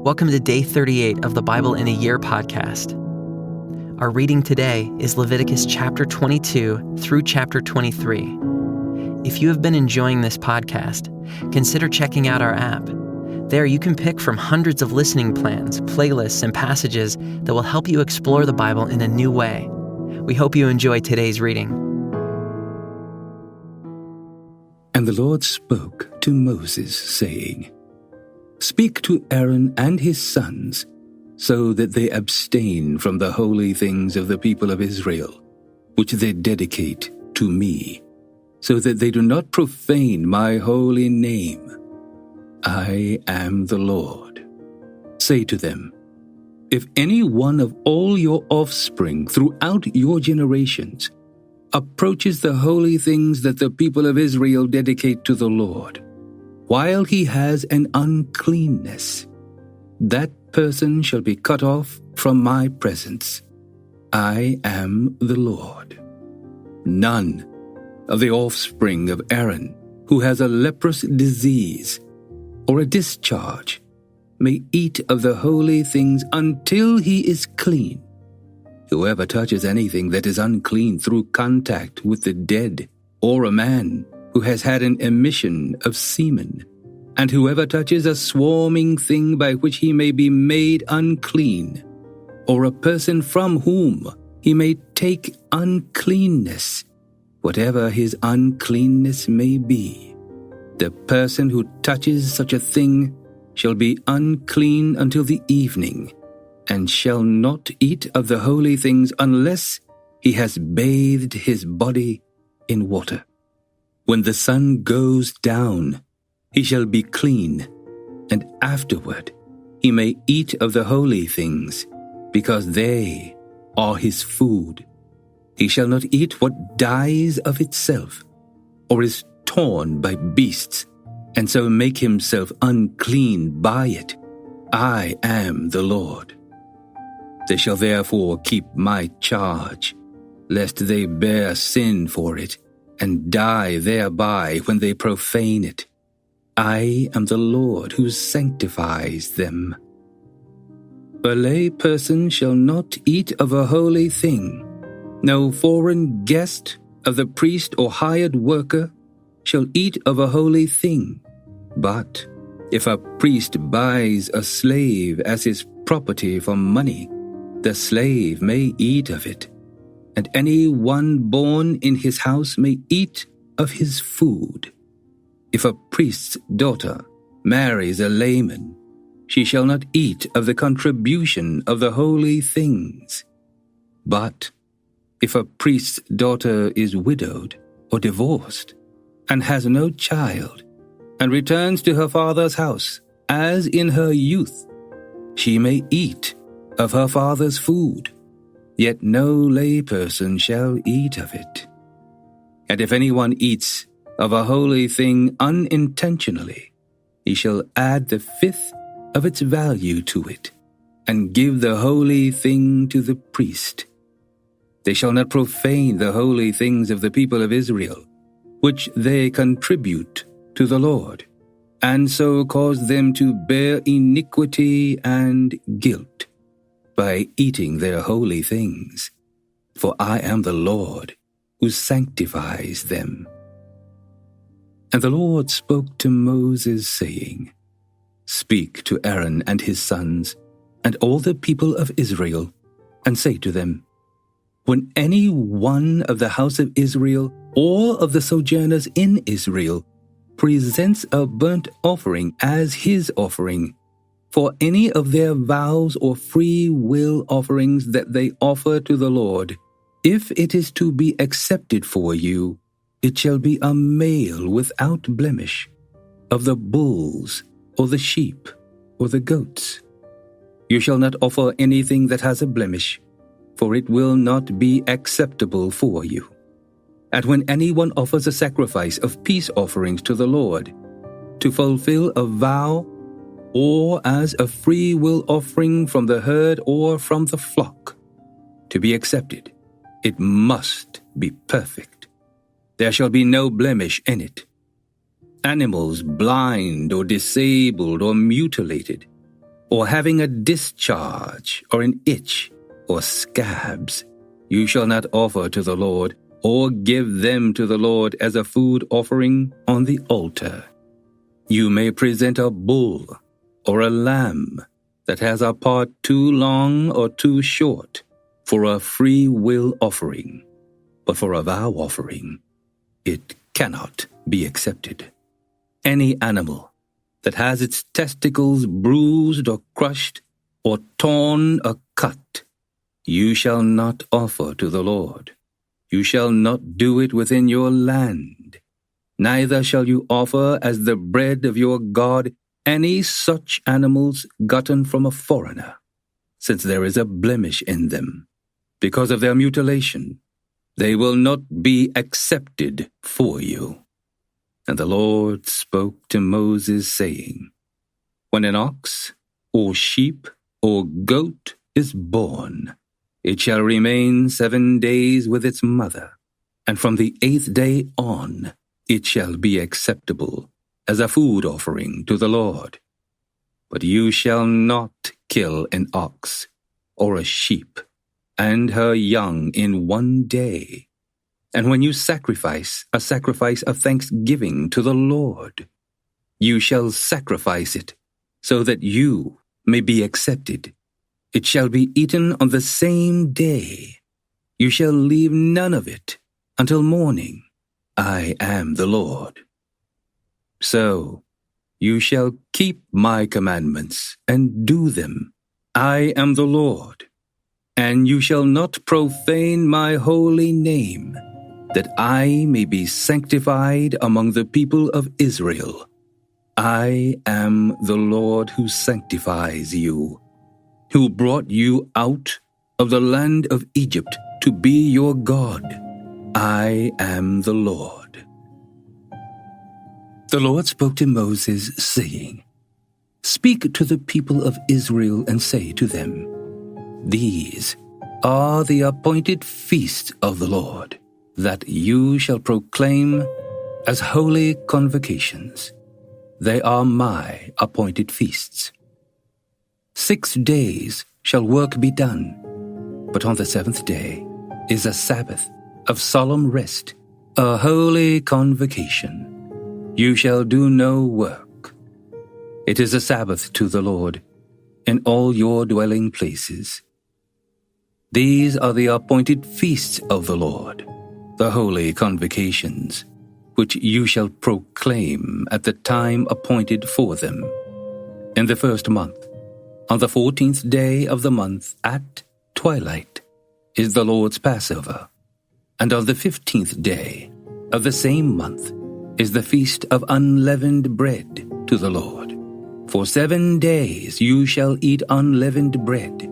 Welcome to Day 38 of the Bible in a Year podcast. Our reading today is Leviticus chapter 22 through chapter 23. If you have been enjoying this podcast, consider checking out our app. There you can pick from hundreds of listening plans, playlists, and passages that will help you explore the Bible in a new way. We hope you enjoy today's reading. And the Lord spoke to Moses, saying, Speak to Aaron and his sons, so that they abstain from the holy things of the people of Israel, which they dedicate to me, so that they do not profane my holy name. I am the Lord. Say to them, If any one of all your offspring throughout your generations approaches the holy things that the people of Israel dedicate to the Lord, while he has an uncleanness, that person shall be cut off from my presence. I am the Lord. None of the offspring of Aaron who has a leprous disease or a discharge may eat of the holy things until he is clean. Whoever touches anything that is unclean through contact with the dead, or a man who has had an emission of semen, and whoever touches a swarming thing by which he may be made unclean, or a person from whom he may take uncleanness, whatever his uncleanness may be, the person who touches such a thing shall be unclean until the evening, and shall not eat of the holy things unless he has bathed his body in water. When the sun goes down, he shall be clean, and afterward he may eat of the holy things, because they are his food. He shall not eat what dies of itself, or is torn by beasts, and so make himself unclean by it. I am the Lord. They shall therefore keep my charge, lest they bear sin for it, and die thereby when they profane it. I am the Lord who sanctifies them. A lay person shall not eat of a holy thing. No foreign guest of the priest or hired worker shall eat of a holy thing. But if a priest buys a slave as his property for money, the slave may eat of it, and any one born in his house may eat of his food. If a priest's daughter marries a layman, she shall not eat of the contribution of the holy things. But if a priest's daughter is widowed or divorced, and has no child, and returns to her father's house, as in her youth, she may eat of her father's food, yet no layperson shall eat of it. And if anyone eats of a holy thing unintentionally, he shall add the fifth of its value to it, and give the holy thing to the priest. They shall not profane the holy things of the people of Israel, which they contribute to the Lord, and so cause them to bear iniquity and guilt by eating their holy things. For I am the Lord who sanctifies them. And the Lord spoke to Moses, saying, Speak to Aaron and his sons, and all the people of Israel, and say to them, When any one of the house of Israel or of the sojourners in Israel presents a burnt offering as his offering, for any of their vows or free will offerings that they offer to the Lord, if it is to be accepted for you, it shall be a male without blemish, of the bulls, or the sheep, or the goats. You shall not offer anything that has a blemish, for it will not be acceptable for you. And when anyone offers a sacrifice of peace offerings to the Lord, to fulfill a vow, or as a free will offering from the herd or from the flock, to be accepted, it must be perfect. There shall be no blemish in it. Animals blind or disabled or mutilated, or having a discharge, or an itch, or scabs, you shall not offer to the Lord, or give them to the Lord as a food offering on the altar. You may present a bull or a lamb that has a part too long or too short for a free will offering, but for a vow offering, it cannot be accepted. Any animal that has its testicles bruised or crushed or torn or cut, you shall not offer to the Lord. You shall not do it within your land. Neither shall you offer as the bread of your God any such animals gotten from a foreigner, since there is a blemish in them. Because of their mutilation, they will not be accepted for you. And the Lord spoke to Moses, saying, When an ox, or sheep, or goat is born, it shall remain 7 days with its mother, and from the 8th day on it shall be acceptable as a food offering to the Lord. But you shall not kill an ox or a sheep and her young in 1 day. And when you sacrifice a sacrifice of thanksgiving to the Lord, you shall sacrifice it so that you may be accepted. It shall be eaten on the same day. You shall leave none of it until morning. I am the Lord. So you shall keep my commandments and do them. I am the Lord. And you shall not profane my holy name, that I may be sanctified among the people of Israel. I am the Lord who sanctifies you, who brought you out of the land of Egypt to be your God. I am the Lord. The Lord spoke to Moses, saying, Speak to the people of Israel and say to them, These are the appointed feasts of the Lord, that you shall proclaim as holy convocations. They are my appointed feasts. 6 days shall work be done, but on the 7th day is a Sabbath of solemn rest, a holy convocation. You shall do no work. It is a Sabbath to the Lord in all your dwelling places. These are the appointed feasts of the Lord, the holy convocations, which you shall proclaim at the time appointed for them. In the 1st month, on the 14th day of the month at twilight, is the Lord's Passover, and on the 15th day of the same month is the feast of unleavened bread to the Lord. For 7 days you shall eat unleavened bread.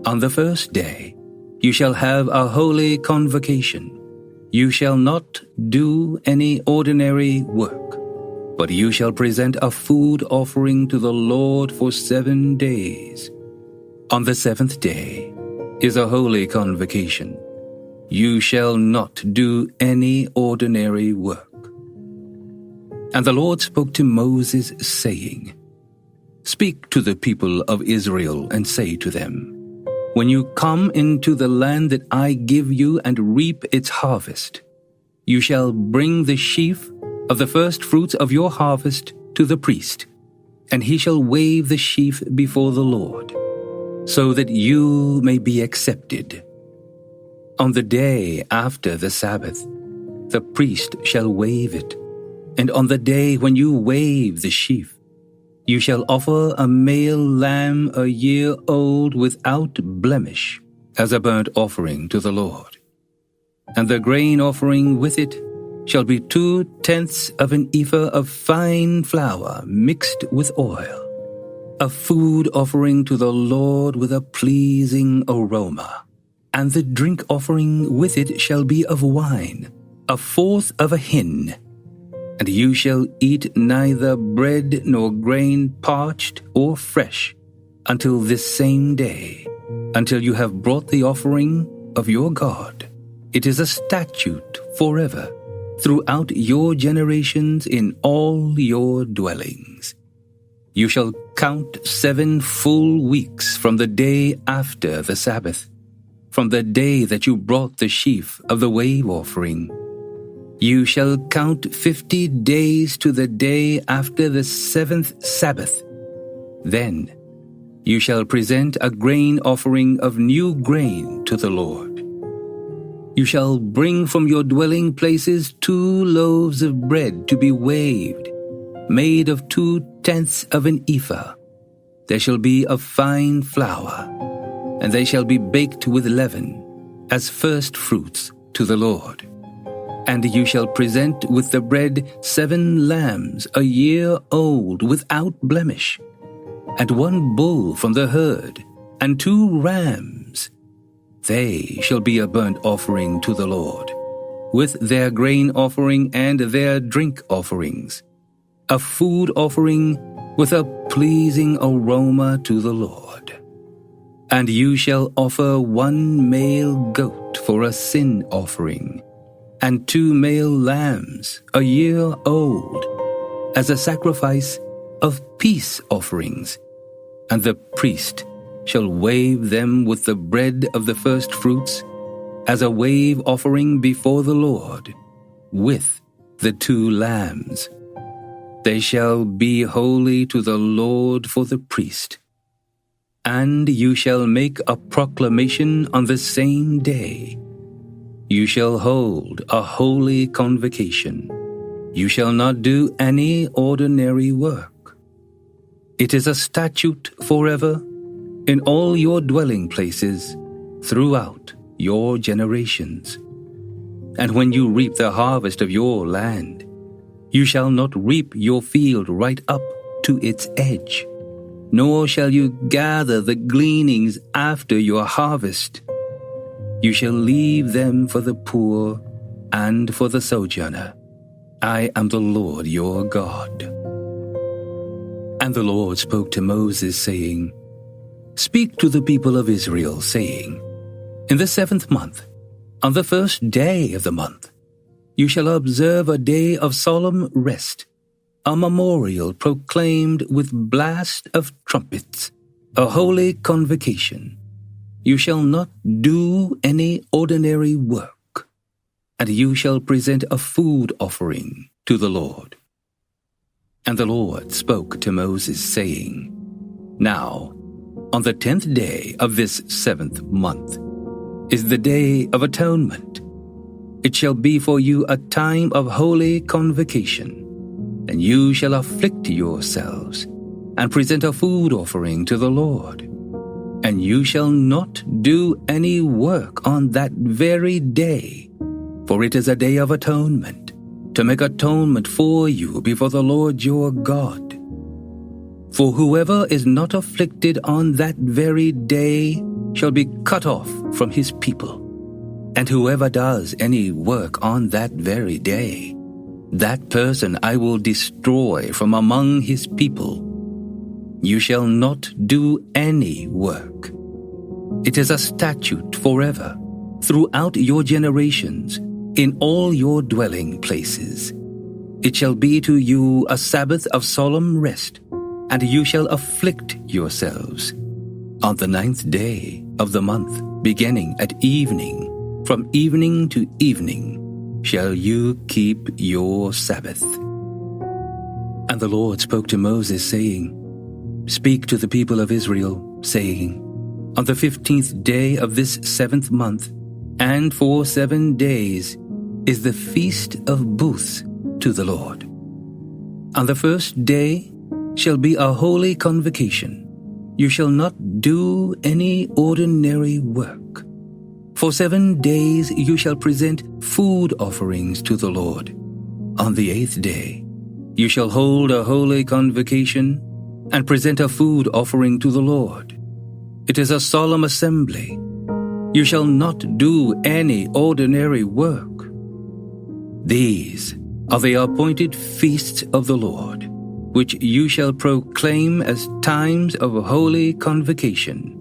On the 1st day you shall have a holy convocation. You shall not do any ordinary work, but you shall present a food offering to the Lord for 7 days. On the 7th day is a holy convocation. You shall not do any ordinary work. And the Lord spoke to Moses, saying, Speak to the people of Israel and say to them, When you come into the land that I give you and reap its harvest, you shall bring the sheaf of the first fruits of your harvest to the priest, and he shall wave the sheaf before the Lord, so that you may be accepted. On the day after the Sabbath, the priest shall wave it, and on the day when you wave the sheaf, you shall offer a male lamb 1 year old without blemish as a burnt offering to the Lord. And the grain offering with it shall be 2/10 of an ephah of fine flour mixed with oil, a food offering to the Lord with a pleasing aroma. And the drink offering with it shall be of wine, 1/4 of a hin. And you shall eat neither bread nor grain parched or fresh until this same day, until you have brought the offering of your God. It is a statute forever, throughout your generations in all your dwellings. You shall count 7 full weeks from the day after the Sabbath, from the day that you brought the sheaf of the wave offering. You shall count 50 days to the day after the 7th Sabbath. Then you shall present a grain offering of new grain to the Lord. You shall bring from your dwelling places 2 loaves of bread to be waved, made of 2/10 of an ephah. They shall be of fine flour, and they shall be baked with leaven, as first fruits to the Lord. And you shall present with the bread 7 lambs a year old without blemish, and 1 bull from the herd, and 2 rams. They shall be a burnt offering to the Lord, with their grain offering and their drink offerings, a food offering with a pleasing aroma to the Lord. And you shall offer 1 male goat for a sin offering, and 2 male lambs a year old, as a sacrifice of peace offerings. And the priest shall wave them with the bread of the first fruits, as a wave offering before the Lord, with the 2 lambs. They shall be holy to the Lord for the priest. And you shall make a proclamation on the same day. You shall hold a holy convocation. You shall not do any ordinary work. It is a statute forever in all your dwelling places throughout your generations. And when you reap the harvest of your land, you shall not reap your field right up to its edge, nor shall you gather the gleanings after your harvest. You shall leave them for the poor and for the sojourner. I am the Lord your God. And the Lord spoke to Moses, saying, Speak to the people of Israel, saying, In the 7th month, on the 1st day of the month, you shall observe a day of solemn rest, a memorial proclaimed with blast of trumpets, a holy convocation. You shall not do any ordinary work, and you shall present a food offering to the Lord. And the Lord spoke to Moses, saying, Now, on the 10th day of this 7th month is the Day of Atonement. It shall be for you a time of holy convocation, and you shall afflict yourselves, and present a food offering to the Lord. And you shall not do any work on that very day, for it is a day of atonement, to make atonement for you before the Lord your God. For whoever is not afflicted on that very day shall be cut off from his people. And whoever does any work on that very day, that person I will destroy from among his people. You shall not do any work. It is a statute forever, throughout your generations, in all your dwelling places. It shall be to you a Sabbath of solemn rest, and you shall afflict yourselves. On the 9th day of the month, beginning at evening, from evening to evening, shall you keep your Sabbath. And the Lord spoke to Moses, saying, Speak to the people of Israel, saying, On the 15th day of this 7th month, and for 7 days, is the Feast of Booths to the Lord. On the 1st day shall be a holy convocation. You shall not do any ordinary work. For 7 days you shall present food offerings to the Lord. On the 8th day you shall hold a holy convocation and present a food offering to the Lord. It is a solemn assembly. You shall not do any ordinary work. These are the appointed feasts of the Lord, which you shall proclaim as times of holy convocation,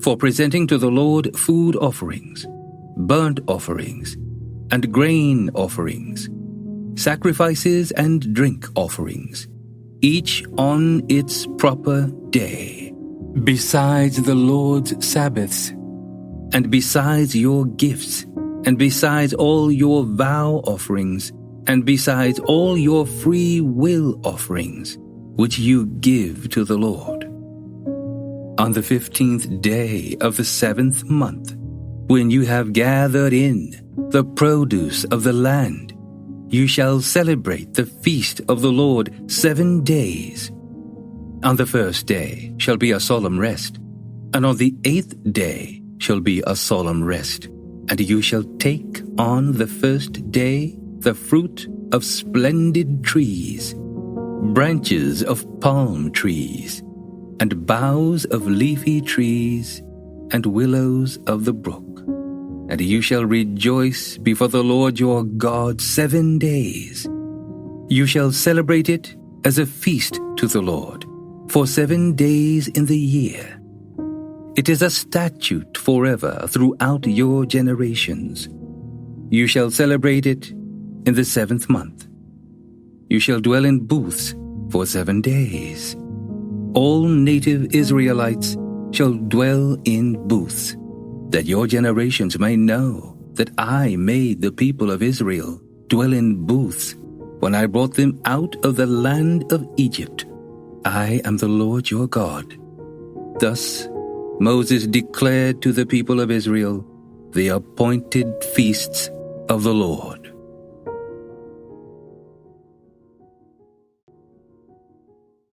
for presenting to the Lord food offerings, burnt offerings, and grain offerings, sacrifices and drink offerings, each on its proper day, besides the Lord's Sabbaths, and besides your gifts, and besides all your vow offerings, and besides all your free will offerings, which you give to the Lord. On the 15th day of the 7th month, when you have gathered in the produce of the land, you shall celebrate the feast of the Lord 7 days. On the first day shall be a solemn rest, and on the 8th day shall be a solemn rest. And you shall take on the first day the fruit of splendid trees, branches of palm trees, and boughs of leafy trees, and willows of the brook. And you shall rejoice before the Lord your God 7 days. You shall celebrate it as a feast to the Lord for 7 days in the year. It is a statute forever throughout your generations. You shall celebrate it in the 7th month. You shall dwell in booths for 7 days. All native Israelites shall dwell in booths, that your generations may know that I made the people of Israel dwell in booths when I brought them out of the land of Egypt. I am the Lord your God. Thus Moses declared to the people of Israel the appointed feasts of the Lord.